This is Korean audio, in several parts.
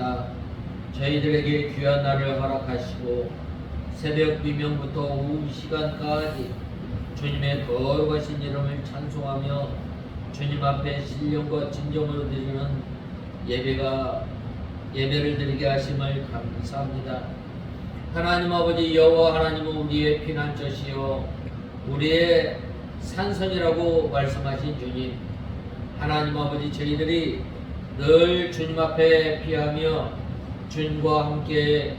감사합니다. 저희들에게 귀한 날을 허락하시고 새벽 비명부터 오후 시간까지 주님의 거룩하신 이름을 찬송하며 주님 앞에 신령과 진정으로 드리는 예배를 드리게 하심을 감사합니다. 하나님 아버지, 여호와 하나님은 우리의 피난처시요 우리의 산선이라고 말씀하신 주님, 하나님 아버지, 저희들이 늘 주님 앞에 피하며 주님과 함께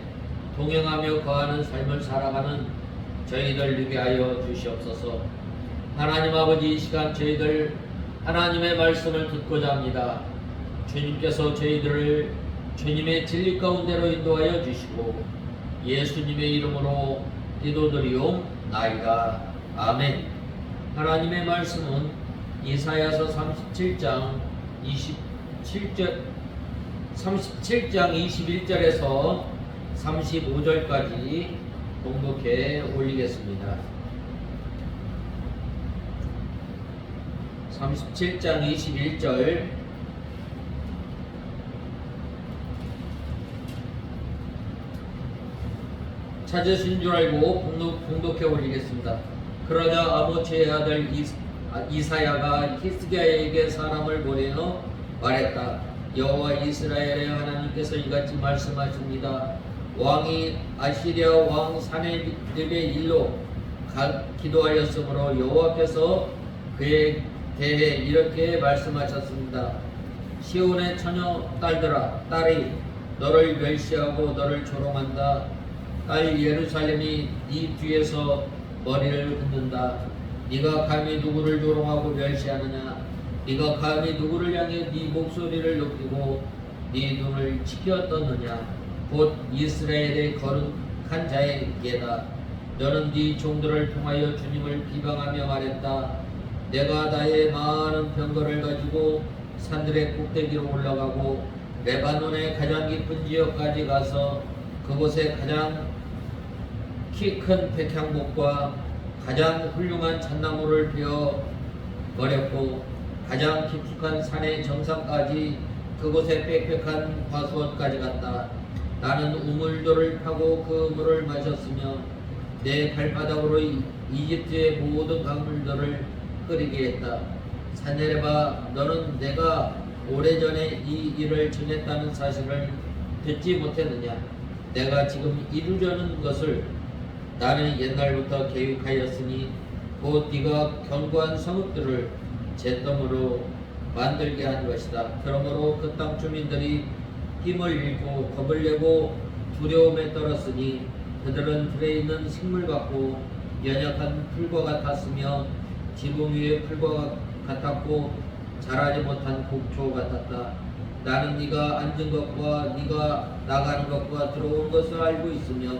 동행하며 거하는 삶을 살아가는 저희들 되게 하여 주시옵소서. 하나님 아버지, 이 시간 저희들 하나님의 말씀을 듣고자 합니다. 주님께서 저희들을 주님의 진리 가운데로 인도하여 주시고 예수님의 이름으로 기도드리옵나이다. 아멘. 하나님의 말씀은 이사야서 37장 21절에서 35절까지 봉독해 올리겠습니다. 37장 21절 찾으신 줄 알고 봉독해 올리겠습니다. 그러자 아모츠의 아들 이사야가 히스기야에게 사람을 보내어 말했다. 여호와 이스라엘의 하나님께서 이같이 말씀하십니다. 왕이 아시리아 왕 사네립의 일로 기도하였으므로 여호와께서 그에 대해 이렇게 말씀하셨습니다. 시온의 처녀 딸이 너를 멸시하고 너를 조롱한다. 딸 예루살렘이 네 뒤에서 머리를 긋는다. 네가 감히 누구를 조롱하고 멸시하느냐? 네가 감히 누구를 향해 네 목소리를 높이고 네 눈을 치켜 떴느냐? 곧 이스라엘의 거룩한 자에게다. 너는 네 종들을 통하여 주님을 비방하며 말했다. 내가 나의 많은 병거를 가지고 산들의 꼭대기로 올라가고 레바논의 가장 깊은 지역까지 가서 그곳에 가장 키 큰 백향목과 가장 훌륭한 잣나무를 베어 버렸고 가장 깊숙한 산의 정상까지 그곳에 빽빽한 과수원까지 갔다. 나는 우물들을 파고 그 물을 마셨으며 내 발바닥으로 이집트의 모든 강물들을 끓이게 했다. 산헤립아, 너는 내가 오래전에 이 일을 전했다는 사실을 듣지 못했느냐? 내가 지금 이루려는 것을 나는 옛날부터 계획하였으니 곧 네가 견고한 성읍들을 잿더미로 만들게 한 것이다. 그러므로 그 땅 주민들이 힘을 잃고 겁을 내고 두려움에 떨었으니 그들은 들에 있는 식물 같고 연약한 풀과 같았으며 지붕 위의 풀과 같았고 자라지 못한 곡초 같았다. 나는 네가 앉은 것과 네가 나가는 것과 들어온 것을 알고 있으며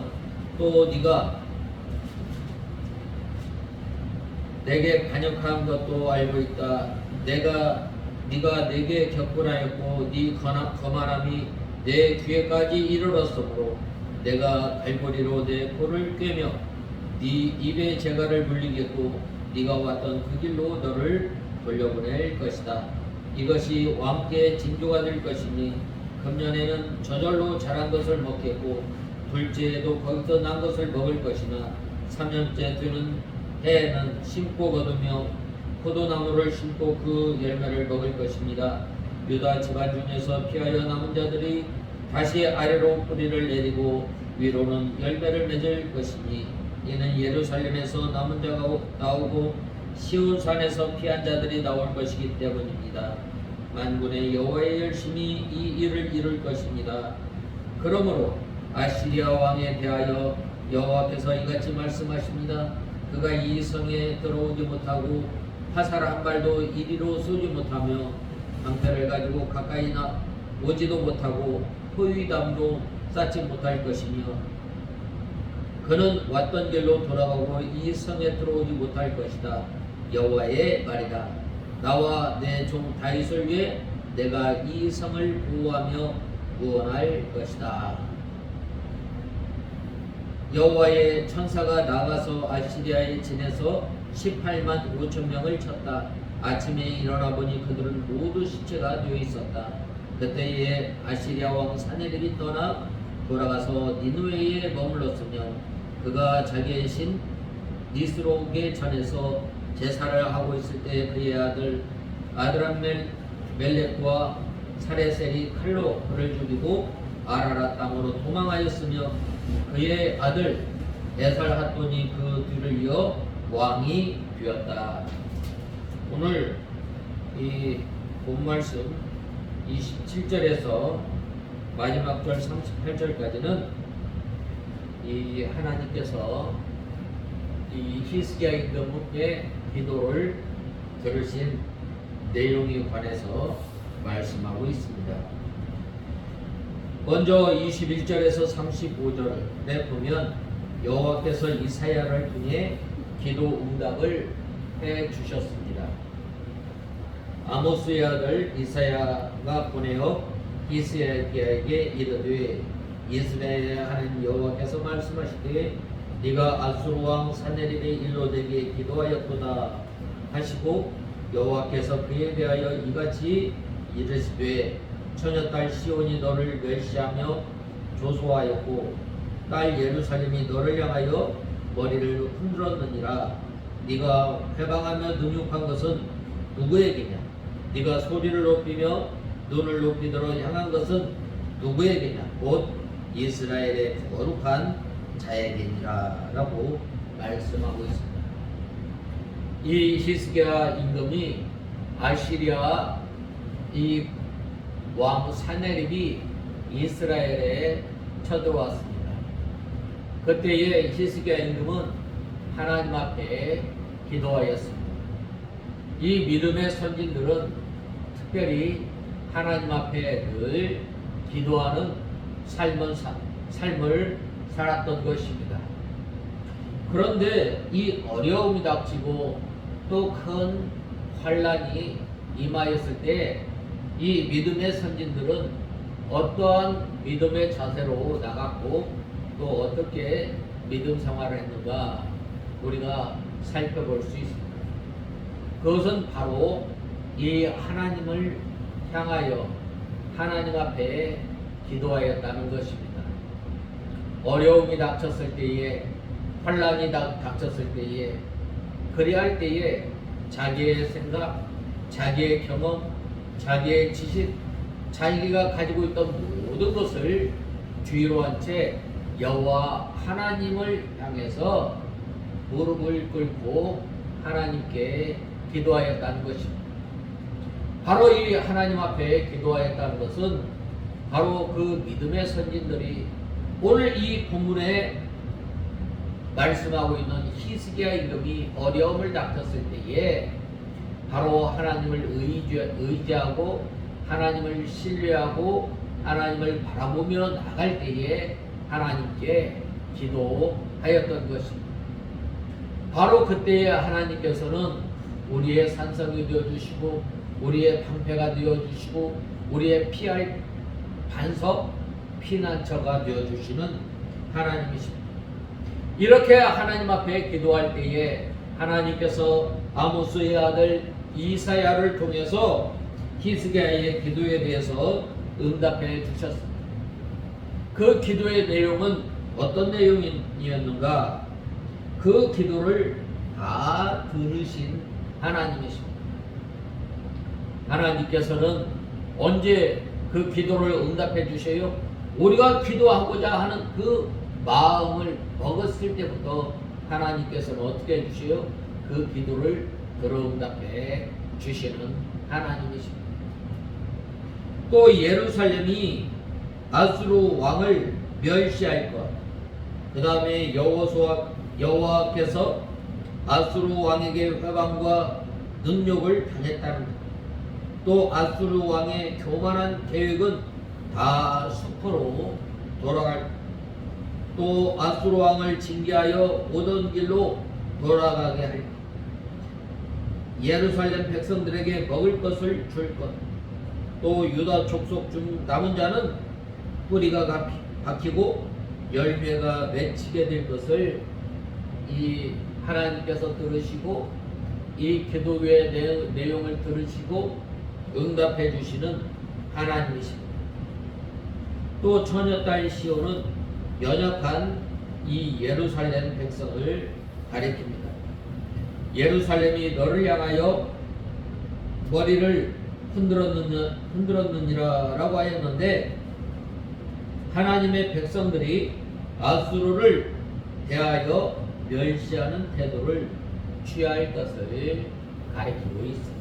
또 네가 내게 반역한 것도 알고 있다. 네가 내게 격분하였고 네 거만함이 내 귀에까지 이르렀으므로 내가 갈고리로 내 코를 꿰며 네 입에 재갈을 물리겠고 네가 왔던 그 길로 너를 돌려보낼 것이다. 이것이 왕께 징조가 될 것이니 금년에는 저절로 자란 것을 먹겠고 둘째에도 거기서 난 것을 먹을 것이나 3년째 되는 해에는 심고 거두며 포도나무를 심고 그 열매를 먹을 것입니다. 유다 집안 중에서 피하여 남은 자들이 다시 아래로 뿌리를 내리고 위로는 열매를 맺을 것이니 이는 예루살렘에서 남은 자가 나오고 시온산에서 피한 자들이 나올 것이기 때문입니다. 만군의 여호와의 열심히 이 일을 이룰 것입니다. 그러므로 아시리아 왕에 대하여 여호와께서 이같이 말씀하십니다. 그가 이 성에 들어오지 못하고 화살 한 발도 이리로 쏘지 못하며 방패를 가지고 가까이 오지도 못하고 포위담도 쌓지 못할 것이며 그는 왔던 길로 돌아가고 이 성에 들어오지 못할 것이다. 여호와의 말이다. 나와 내 종 다윗을 위해 내가 이 성을 보호하며 구원할 것이다. 여호와의 천사가 나가서 아시리아에 지내서 18만 5천 명을 쳤다. 아침에 일어나 보니 그들은 모두 시체가 되어 있었다. 그때에 아시리아 왕 사네립이 떠나 돌아가서 니느웨에 머물렀으며 그가 자기의 신 니스로게 전에서 제사를 하고 있을 때 그의 아들 아드람멜렉과 사레셀이 칼로 그를 죽이고 아라라 땅으로 도망하였으며 그의 아들 에살핫돈이 그 뒤를 이어 왕이 되었다. 오늘 이 본말씀 27절에서 마지막 절 38절까지는 이 하나님께서 이 히스기야 임금의 기도를 들으신 내용에 관해서 말씀하고 있습니다. 먼저 21절에서 35절에 보면 여호와께서 이사야를 통해 기도 응답을 해 주셨습니다. 아모스의 아들 이사야가 보내어 히스기야에게 이르되 이스라엘의 하나님 여호와께서 말씀하시되 네가 아수르 왕 산헤립의 일로 내게 기도하였도다 하시고 여호와께서 그에 대하여 이같이 이르시되 처녀딸 시온이 너를 멸시하며 조소하였고 딸 예루살렘이 너를 향하여 머리를 흔들었느니라. 네가 회방하며 능욕한 것은 누구에게냐? 네가 소리를 높이며 눈을 높이도록 향한 것은 누구에게냐? 곧 이스라엘의 거룩한 자에게니라 라고 말씀하고 있습니다. 이 히스기야 임금이 아시리아 이 왕 사네립이 이스라엘에 쳐들어왔습니다. 그때에 히스기야 임금은 하나님 앞에 기도하였습니다. 이 믿음의 선진들은 특별히 하나님 앞에 늘 기도하는 삶을 살았던 것입니다. 그런데 이 어려움이 닥치고 또 큰 환란이 임하였을 때 이 믿음의 선진들은 어떠한 믿음의 자세로 나갔고 또 어떻게 믿음 생활을 했는가 우리가 살펴볼 수 있습니다. 그것은 바로 이 하나님을 향하여 하나님 앞에 기도하였다는 것입니다. 어려움이 닥쳤을 때에 환란이 닥쳤을 때에 그리할 때에 자기의 생각, 자기의 경험, 자기의 지식, 자기가 가지고 있던 모든 것을 뒤로 한 채 여호와 하나님을 향해서 무릎을 꿇고 하나님께 기도하였다는 것입니다. 바로 이 하나님 앞에 기도하였다는 것은 바로 그 믿음의 선진들이 오늘 이 본문에 말씀하고 있는 히스기야 임금이 어려움을 닥쳤을 때에 바로 하나님을 의지하고 하나님을 신뢰하고 하나님을 바라보며 나갈 때에 하나님께 기도하였던 것입니다. 바로 그때에 하나님께서는 우리의 산성이 되어주시고 우리의 방패가 되어주시고 우리의 피할 반석 피난처가 되어주시는 하나님이십니다. 이렇게 하나님 앞에 기도할 때에 하나님께서 아모스의 아들 이사야를 통해서 히스기야의 기도에 대해서 응답해 주셨습니다. 그 기도의 내용은 어떤 내용이었는가? 그 기도를 다 들으신 하나님이십니다. 하나님께서는 언제 그 기도를 응답해 주셔요? 우리가 기도하고자 하는 그 마음을 먹었을 때부터 하나님께서는 어떻게 해주셔요? 그 기도를 들어 응답해 주시는 하나님이십니다. 또 예루살렘이 아수르 왕을 멸시할 것, 그 다음에 여호와께서 아수르 왕에게 회방과 능욕을 당했다는 것, 또 아수르 왕의 교만한 계획은 다 수포로 돌아갈, 또 아수르 왕을 징계하여 오던 길로 돌아가게 할 것, 예루살렘 백성들에게 먹을 것을 줄 것, 또 유다 족속 중 남은 자는 뿌리가 박히고 열매가 맺히게 될 것을 이 하나님께서 들으시고 이 기도의 내용을 들으시고 응답해 주시는 하나님이십니다. 또 처녀딸 시온은 연약한 이 예루살렘 백성을 가리킵니다. 예루살렘이 너를 향하여 머리를 흔들었느니라라고 하였는데, 하나님의 백성들이 아수르를 대하여 멸시하는 태도를 취할 것을 가리키고 있습니다.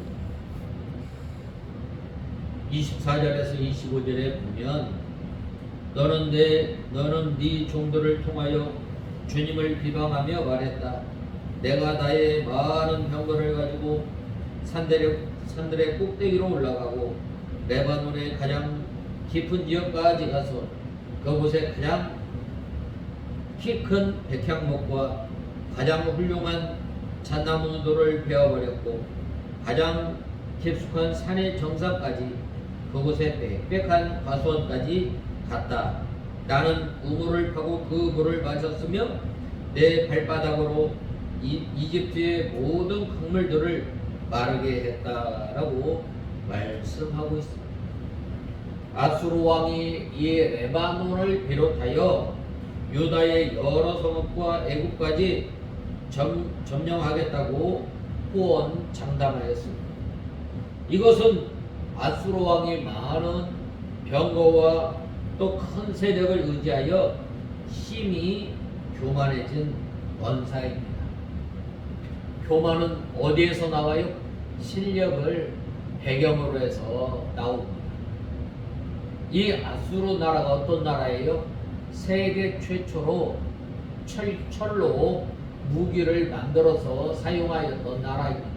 24절에서 25절에 보면 너는 네 종들을 통하여 주님을 비방하며 말했다. 내가 나의 많은 병거를 가지고 산들의 꼭대기로 올라가고 레바논의 가장 깊은 지역까지 가서 그곳에 가장 키 큰 백향목과 가장 훌륭한 잣나무들을 베어버렸고 가장 깊숙한 산의 정상까지 그곳에 빽빽한 과수원까지 갔다. 나는 우물을 파고 그 물을 마셨으며 내 발바닥으로 이집트의 모든 강물들을 마르게 했다라고 말씀하고 있습니다. 아수르 왕이 이 레바논을 비롯하여 유다의 여러 성읍과 애국까지 점령하겠다고 후원 장담하였습니다. 이것은 아수르 왕이 많은 병거와 또 큰 세력을 의지하여 심히 교만해진 원사입니다. 교만은 어디에서 나와요? 실력을 배경으로 해서 나옵니다. 이 아수르 나라가 어떤 나라예요? 세계 최초로 철로 무기를 만들어서 사용하였던 나라입니다.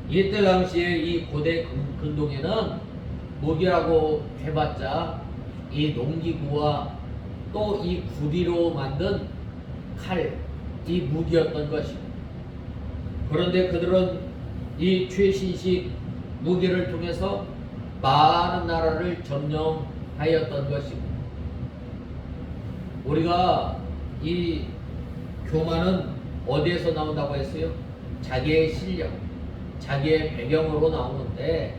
이때 당시에 이 고대 근동에는 무기라고 해봤자 이 농기구와 또 이 구리로 만든 칼, 이 무기였던 것입니다. 그런데 그들은 이 최신식 무기를 통해서 많은 나라를 점령하였던 것입니다. 우리가 이 교만은 어디에서 나온다고 했어요? 자기의 실력, 자기의 배경으로 나오는데,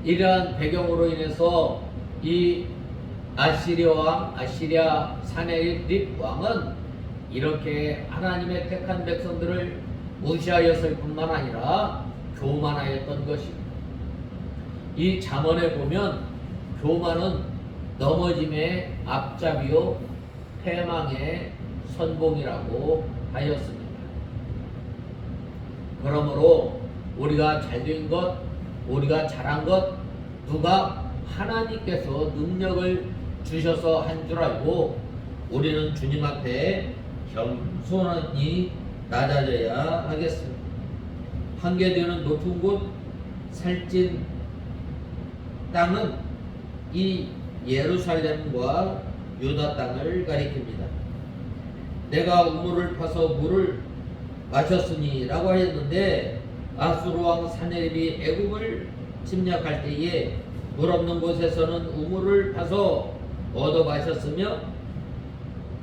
이러한 배경으로 인해서 이 아시리아 사네립 왕은 이렇게 하나님의 택한 백성들을 무시하였을 뿐만 아니라 교만하였던 것입니다. 이 잠언에 보면 교만은 넘어짐의 앞잡이요 패망의 선봉이라고 하였습니다. 그러므로 우리가 잘된 것, 우리가 잘한 것, 누가 하나님께서 능력을 주셔서 한 줄 알고 우리는 주님 앞에 겸손히 낮아져야 하겠습니다. 한계되는 높은 곳, 살찐 땅은 이 예루살렘과 유다 땅을 가리킵니다. 내가 우물을 파서 물을 마셨으니 라고 하였는데, 아수르 왕 사네립이 애국을 침략할 때에 물 없는 곳에서는 우물을 파서 얻어 마셨으며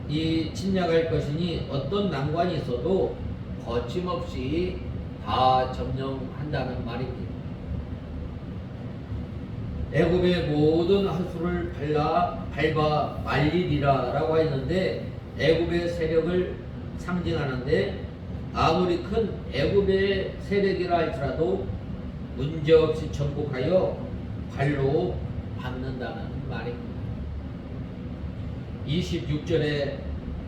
이 침략할 것이니 어떤 난관이 있어도 거침없이 다 점령한다는 말입니다. 애굽의 모든 하수를 밟아 말리리라 라고 했는데, 애굽의 세력을 상징하는데 아무리 큰 애굽의 세력이라 할지라도 문제없이 정복하여 발로 밟는다는 말입니다. 26절에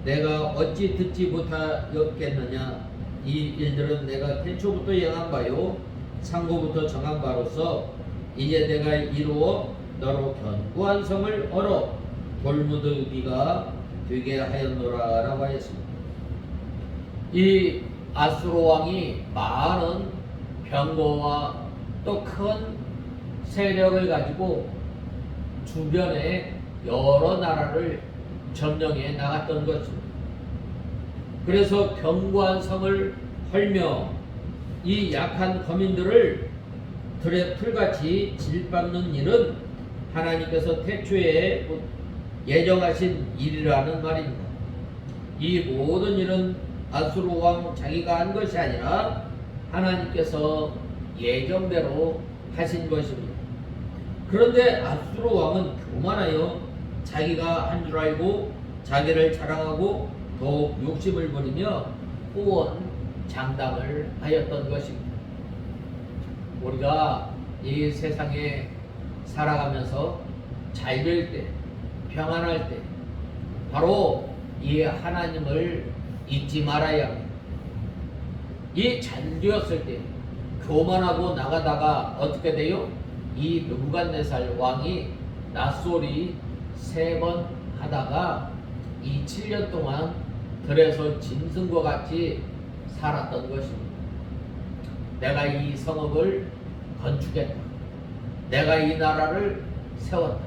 내가 어찌 듣지 못하였겠느냐, 이 일들은 내가 태초부터 예언한 바요 상고부터 정한 바로서 이제 내가 이루어 너로 견고한 성을 얼어 돌무더기가 되게 하였노라 라고 하였습니다. 이 아수르 왕이 많은 병거와 또 큰 세력을 가지고 주변에 여러 나라를 점령해 나갔던 것입니다. 그래서 견고한 성을 헐며 이 약한 거민들을 들에 풀같이 질밟는 일은 하나님께서 태초에 예정하신 일이라는 말입니다. 이 모든 일은 아수르 왕 자기가 한 것이 아니라 하나님께서 예정대로 하신 것입니다. 그런데 아수르 왕은 교만하여 자기가 한 줄 알고 자기를 자랑하고 더욱 욕심을 부리며 후원 장담을 하였던 것입니다. 우리가 이 세상에 살아가면서 잘 될 때, 평안할 때 바로 이 하나님을 잊지 말아야 합니다. 이 잘 되었을 때 교만하고 나가다가 어떻게 돼요? 이 느부갓네살 왕이 낯소리 3번 하다가 이 7년 동안 들에서 짐승과 같이 살았던 것입니다. 내가 이 성읍을 건축했다. 내가 이 나라를 세웠다.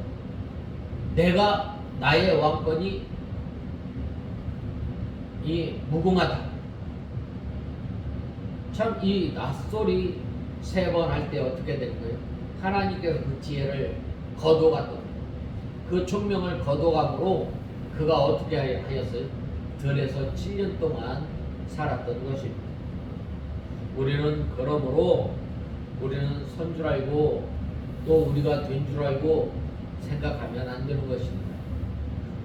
내가 나의 왕권이 이 무궁하다. 참 이 낯소리 3번 할 때 어떻게 되는 거예요? 하나님께서 그 지혜를 거둬갔던 그 총명을 거둬감으로 그가 어떻게 하였어요? 들에서 7년 동안 살았던 것입니다. 우리는 그러므로 우리는 선 줄 알고 또 우리가 된 줄 알고 생각하면 안 되는 것입니다.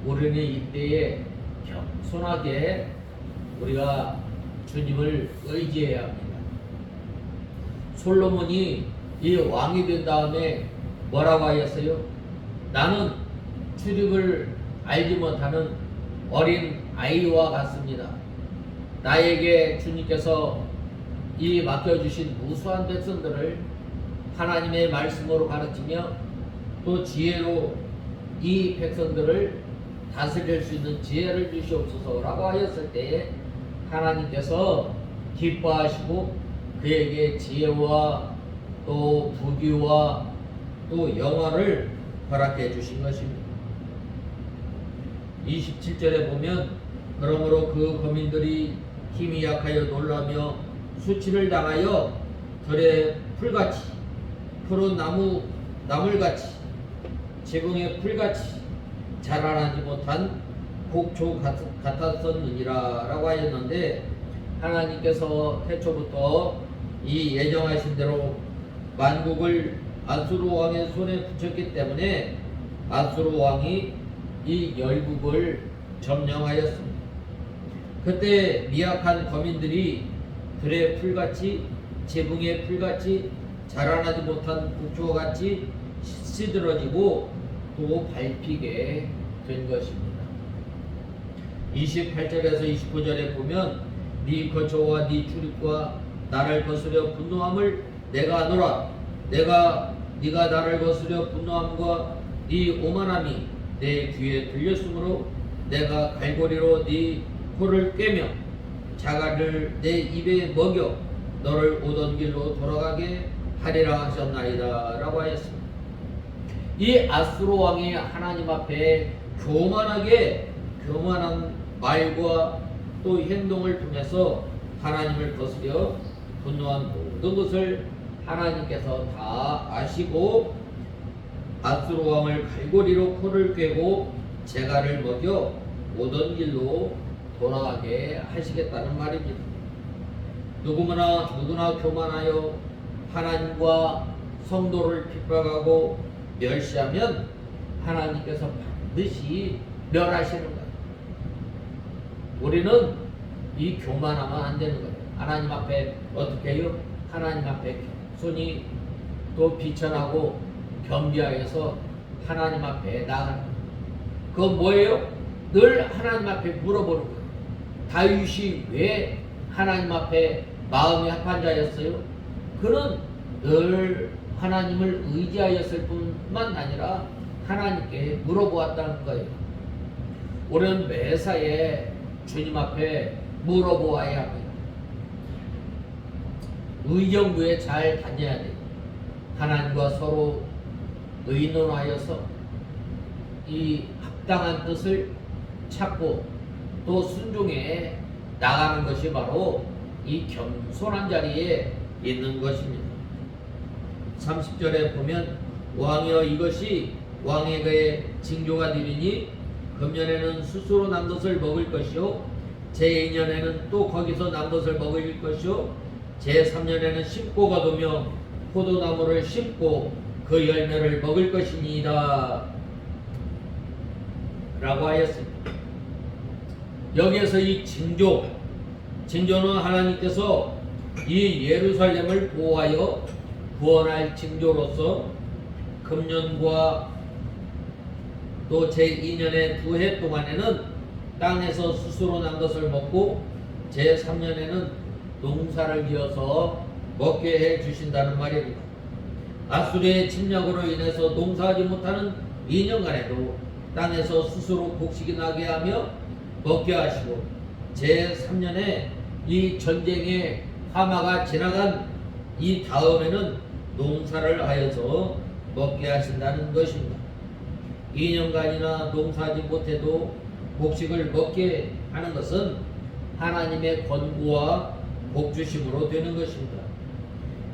우리는 이때에 겸손하게 우리가 주님을 의지해야 합니다. 솔로몬이 이 왕이 된 다음에 뭐라고 하였어요? 나는 출입을 알지 못하는 어린 아이와 같습니다. 나에게 주님께서 이 맡겨주신 무수한 백성들을 하나님의 말씀으로 가르치며 또 지혜로 이 백성들을 다스릴 수 있는 지혜를 주시옵소서라고 하였을 때에 하나님께서 기뻐하시고 그에게 지혜와 또 부귀와 또 영화를 허락해 주신 것입니다. 27절에 보면 그러므로 그 거민들이 힘이 약하여 놀라며 수치를 당하여 들의 풀같이 푸른 나물같이 지붕의 풀같이 자라나지 못한 곡초 같았었느니라 라고 하였는데 하나님께서 태초부터 이 예정하신 대로 만국을 아수르 왕의 손에 붙였기 때문에 아수르 왕이 이 열국을 점령하였습니다. 그때 미약한 거민들이 들의 풀같이 지붕의 풀같이 자라나지 못한 곡초같이 시들어지고 또 밟히게 된 것입니다. 28절에서 29절에 보면 네 거처와 네 출입과 나를 거스려 분노함을 내가 아노라. 네가 나를 거스려 분노함과 네 오만함이 내 귀에 들렸으므로 내가 갈고리로 네 코를 꿰며 자갈을 내 입에 먹여 너를 오던 길로 돌아가게 하리라 하셨나이다 라고 하였습니다. 이 아수르 왕이 하나님 앞에 교만한 말과 또 행동을 통해서 하나님을 거스려 분노한 모든 것을 하나님께서 다 아시고 아수르 왕을 갈고리로 코를 꿰고 재갈을 먹여 오던 길로 돌아가게 하시겠다는 말입니다. 누구나 교만하여 하나님과 성도를 핍박하고 멸시하면 하나님께서 반드시 멸하시는 거예요. 우리는 이 교만하면 안 되는 거예요. 하나님 앞에 어떻게 해요? 하나님 앞에 겸손히 또 비천하고 겸비하여서 하나님 앞에 나가는 거예요. 그건 뭐예요? 늘 하나님 앞에 물어보는 거예요. 다윗이 왜 하나님 앞에 마음이 합한 자였어요? 그는 늘 하나님을 의지하였을 뿐만 아니라 하나님께 물어보았다는 거예요. 우리는 매사에 주님 앞에 물어보아야 합니다. 의정부에 잘 다녀야 돼요. 하나님과 서로 의논하여서 이 합당한 뜻을 찾고 또 순종해 나가는 것이 바로 이 겸손한 자리에 있는 것입니다. 30절에 보면 왕이여 이것이 왕에게 징조가 되리니 금년에는 스스로 난 것을 먹을 것이요 제2년에는 또 거기서 난 것을 먹을 것이요 제3년에는 심고 거두며 포도나무를 심고 그 열매를 먹을 것이니이다 라고 하였습니다. 여기에서 이 징조는 하나님께서 이 예루살렘을 보호하여 구원할 징조로서 금년과 또 제2년의 2해 동안에는 땅에서 스스로 난 것을 먹고 제3년에는 농사를 지어서 먹게 해 주신다는 말입니다. 아수르의 침략으로 인해서 농사하지 못하는 2년간에도 땅에서 스스로 곡식이 나게 하며 먹게 하시고 제3년에 이 전쟁의 화마가 지나간 이 다음에는 농사를 하여서 먹게 하신다는 것입니다. 2년간이나 농사하지 못해도 곡식을 먹게 하는 것은 하나님의 권고와 복주심으로 되는 것입니다.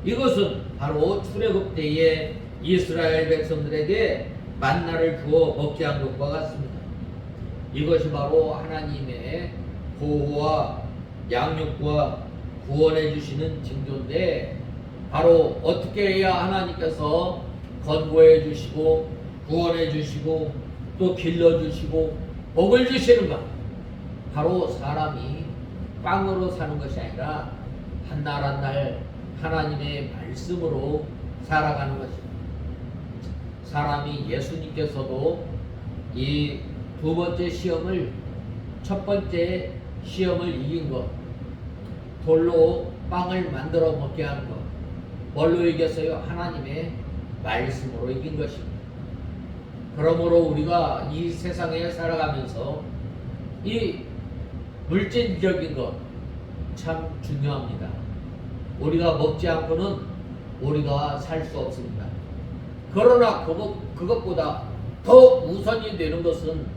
이것은 바로 출애굽 때에 이스라엘 백성들에게 만나를 주어 먹게 한 것과 같습니다. 이것이 바로 하나님의 보호와 양육과 구원해 주시는 징조인데, 바로 어떻게 해야 하나님께서 권고해 주시고 구원해 주시고 또 길러 주시고 복을 주시는가? 바로 사람이 빵으로 사는 것이 아니라 한 날 한 날 하나님의 말씀으로 살아가는 것입니다. 사람이 예수님께서도 이 두 번째 시험을, 첫 번째 시험을 이긴 것, 돌로 빵을 만들어 먹게 하는 것, 뭘로 이겼어요? 하나님의 말씀으로 이긴 것입니다. 그러므로 우리가 이 세상에 살아가면서 이 물질적인 것 참 중요합니다. 우리가 먹지 않고는 우리가 살 수 없습니다. 그러나 그것보다 더 우선이 되는 것은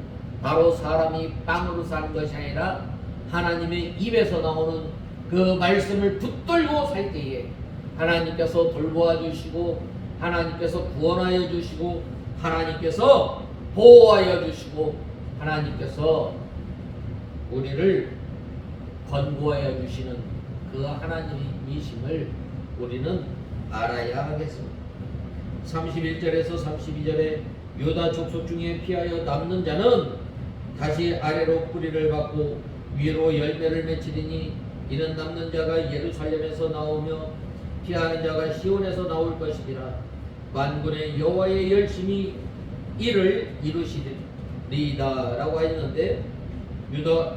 바로 사람이 빵으로 사는 것이 아니라 하나님의 입에서 나오는 그 말씀을 붙들고 살 때에 하나님께서 돌보아 주시고 하나님께서 구원하여 주시고 하나님께서 보호하여 주시고 하나님께서 우리를 권고하여 주시는 그 하나님이심을 우리는 알아야 하겠습니다. 31절에서 32절에 유다 족속 중에 피하여 남는 자는 다시 아래로 뿌리를 받고 위로 열매를 맺히리니 이는 남는 자가 예루살렘에서 나오며 피하는 자가 시온에서 나올 것이니라. 만군의 여호와의 열심히 이를 이루시리이다 라고 하였는데,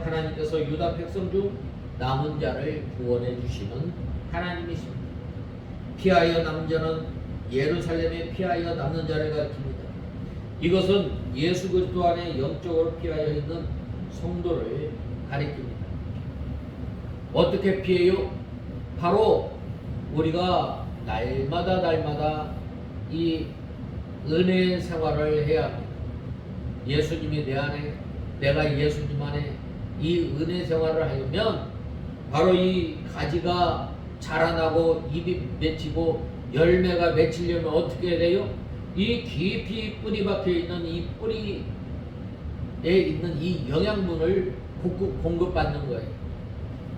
하나님께서 유다 백성 중 남은 자를 구원해 주시는 하나님이십니다. 피하여 남은 자는 예루살렘에 피하여 남는 자를 가리킵니다. 이것은 예수 그리스도 안에 영적으로 피하여 있는 성도를 가리킵니다. 어떻게 피해요? 바로 우리가 날마다 이 은혜 생활을 해야 합니다. 예수님이 내 안에, 내가 예수님 안에 이 은혜 생활을 하려면 바로 이 가지가 자라나고 잎이 맺히고 열매가 맺히려면 어떻게 돼요? 이 깊이 뿌리 박혀 있는 이 뿌리에 있는 이 영양분을 공급받는 거예요.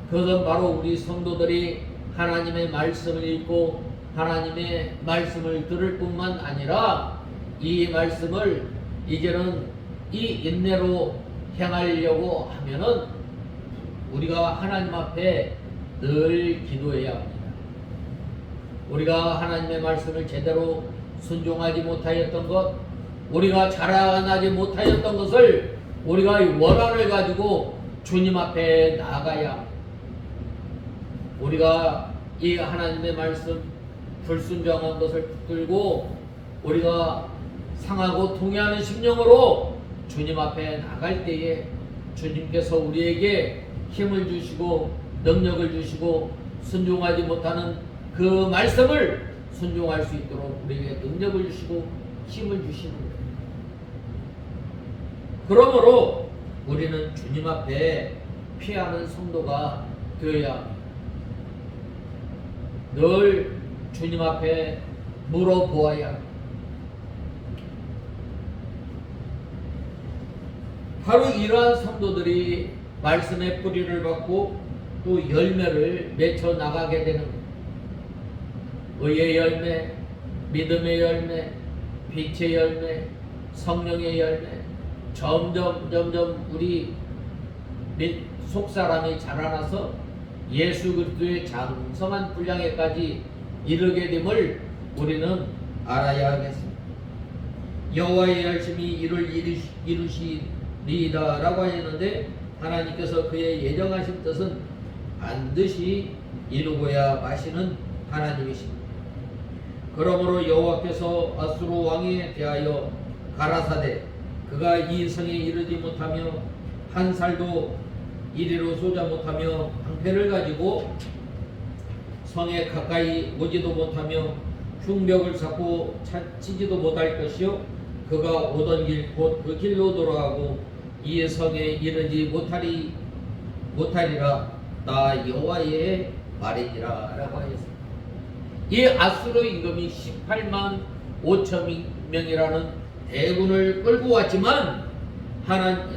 그것은 바로 우리 성도들이 하나님의 말씀을 읽고 하나님의 말씀을 들을 뿐만 아니라 이 말씀을 이제는 이 인내로 행하려고 하면은 우리가 하나님 앞에 늘 기도해야 합니다. 우리가 하나님의 말씀을 제대로 순종하지 못하였던 것, 우리가 자라나지 못하였던 것을 우리가 원한을 가지고 주님 앞에 나아가야 합니다. 우리가 이 하나님의 말씀 불순종한 것을 붙들고 우리가 상하고 통해하는 심령으로 주님 앞에 나갈 때에 주님께서 우리에게 힘을 주시고 능력을 주시고 순종하지 못하는 그 말씀을 순종할 수 있도록 우리에게 능력을 주시고 힘을 주시는 거예요. 그러므로 우리는 주님 앞에 피하는 성도가 되어야 합니다. 늘 주님 앞에 물어보아야 합니다. 바로 이러한 성도들이 말씀의 뿌리를 받고 또 열매를 맺혀 나가게 되는 거예요. 의의 열매, 믿음의 열매, 빛의 열매, 성령의 열매, 점점 우리 속사람이 자라나서 예수 그리스도의 장성한 분량에까지 이르게 됨을 우리는 알아야 하겠습니다. 여호와의 열심히 이를 이루시리이다 라고 하였는데, 하나님께서 그의 예정하신 뜻은 반드시 이루고야 마시는 하나님이십니다. 그러므로 여호와께서 아수르 왕에 대하여 가라사대 그가 이 성에 이르지 못하며 한 살도 이리로 쏘자 못하며 방패를 가지고 성에 가까이 오지도 못하며 흉벽을 쌓고 치지도 못할 것이요, 그가 오던 길 곧 그 길로 돌아가고 이 성에 이르지 못하리라. 나 여호와의 말이니라 라고 하였습니다. 이 아수르 임금이 18만 5천 명이라는 대군을 끌고 왔지만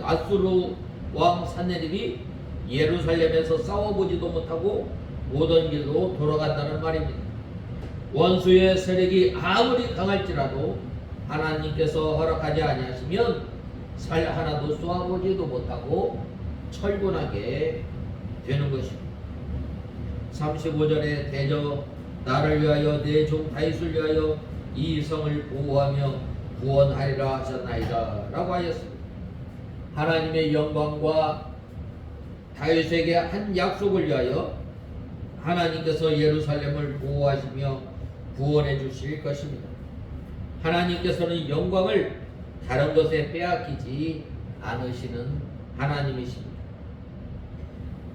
아수르 왕 산헤립이 예루살렘에서 싸워보지도 못하고 오던 길로 돌아간다는 말입니다. 원수의 세력이 아무리 강할지라도 하나님께서 허락하지 아니하시면 살 하나도 쏘아보지도 못하고 철군하게 되는 것입니다. 35절에 대저 나를 위하여 내 종 다윗을 위하여 이 성을 보호하며 구원하리라 하셨나이다 라고 하였습니다. 하나님의 영광과 다윗에게 한 약속을 위하여 하나님께서 예루살렘을 보호하시며 구원해 주실 것입니다. 하나님께서는 영광을 다른 것에 빼앗기지 않으시는 하나님이십니다.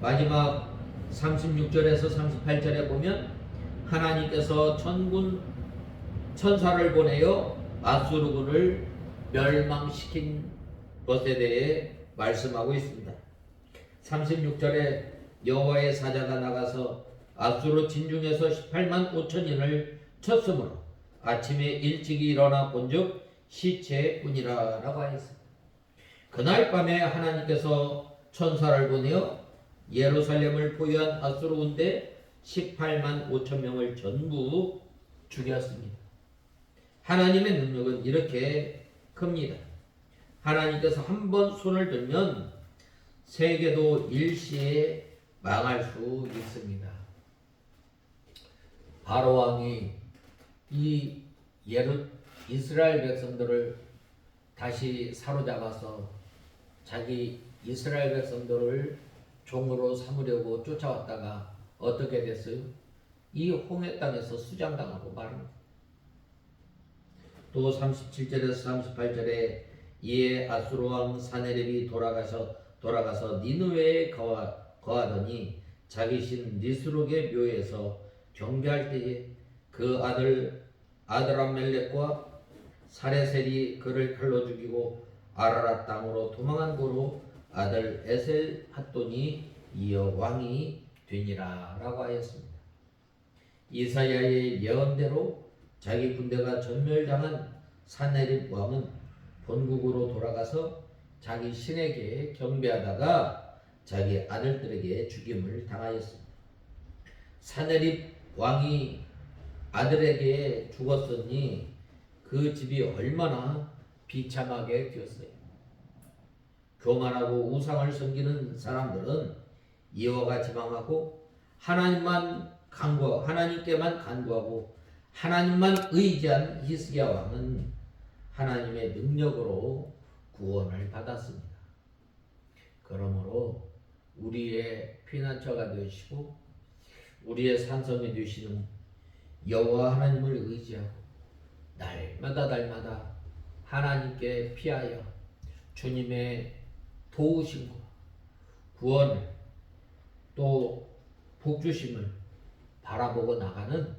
마지막 36절에서 38절에 보면 하나님께서 천사를 보내어 아수르군을 멸망시킨 것에 대해 말씀하고 있습니다. 36절에 여호와의 사자가 나가서 아수르 진중에서 18만 5천인을 쳤으므로 아침에 일찍이 일어나 본즉 시체뿐이라 라고 하였습니다. 그날 밤에 하나님께서 천사를 보내어 예루살렘을 포위한 아수르 군대 18만 5천 명을 전부 죽였습니다. 하나님의 능력은 이렇게 큽니다. 하나님께서 한 번 손을 들면 세계도 일시에 망할 수 있습니다. 바로 왕이 이 이스라엘 백성들을 다시 사로잡아서 자기 이스라엘 백성들을 종으로 삼으려고 쫓아왔다가 어떻게 됐어요? 이 홍해 땅에서 수장당하고 말합니다. 또 37절에서 38절에 이에 아수르 왕 산헤립이 돌아가서 니느웨에 거하더니 자기 신 니스록의 묘에서 경배할 때에 그 아드람멜렉과 사레셀이 그를 칼로 죽이고 아라랏 땅으로 도망한 고로 아들 에셀핫돈이 이어 왕이 되니라 라고 하였습니다. 이사야의 예언대로 자기 군대가 전멸당한 산헤립 왕은 본국으로 돌아가서 자기 신에게 경배하다가 자기 아들들에게 죽임을 당하였습니다. 산헤립 왕이 아들에게 죽었으니 그 집이 얼마나 비참하게 되었어요. 교만하고 우상을 섬기는 사람들은 이와 같이 망하고 하나님께만 간구하고 하나님만 의지한 히스기야 왕은 하나님의 능력으로 구원을 받았습니다. 그러므로 우리의 피난처가 되시고 우리의 산성이 되시는 여호와 하나님을 의지하고 날마다 하나님께 피하여 주님의 도우심과 구원을 또 복주심을 바라보고 나가는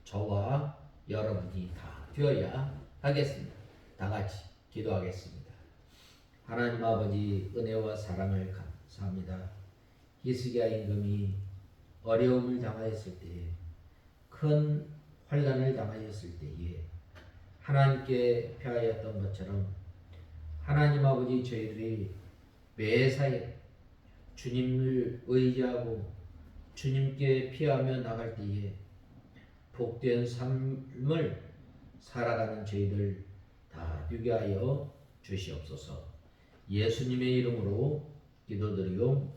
저와 여러분이 다 되어야 하겠습니다. 다 같이 기도하겠습니다. 하나님 아버지, 은혜와 사랑을 감사합니다. 히스기야 임금이 어려움을 당하였을 때에, 큰 환난을 당하였을 때에 하나님께 피하였던 것처럼 하나님 아버지, 저희들이 매사에 주님을 의지하고 주님께 피하며 나갈 때에 복된 삶을 살아가는 저희들 다 되게 하여 주시옵소서. 예수님의 이름으로 기도드리옵.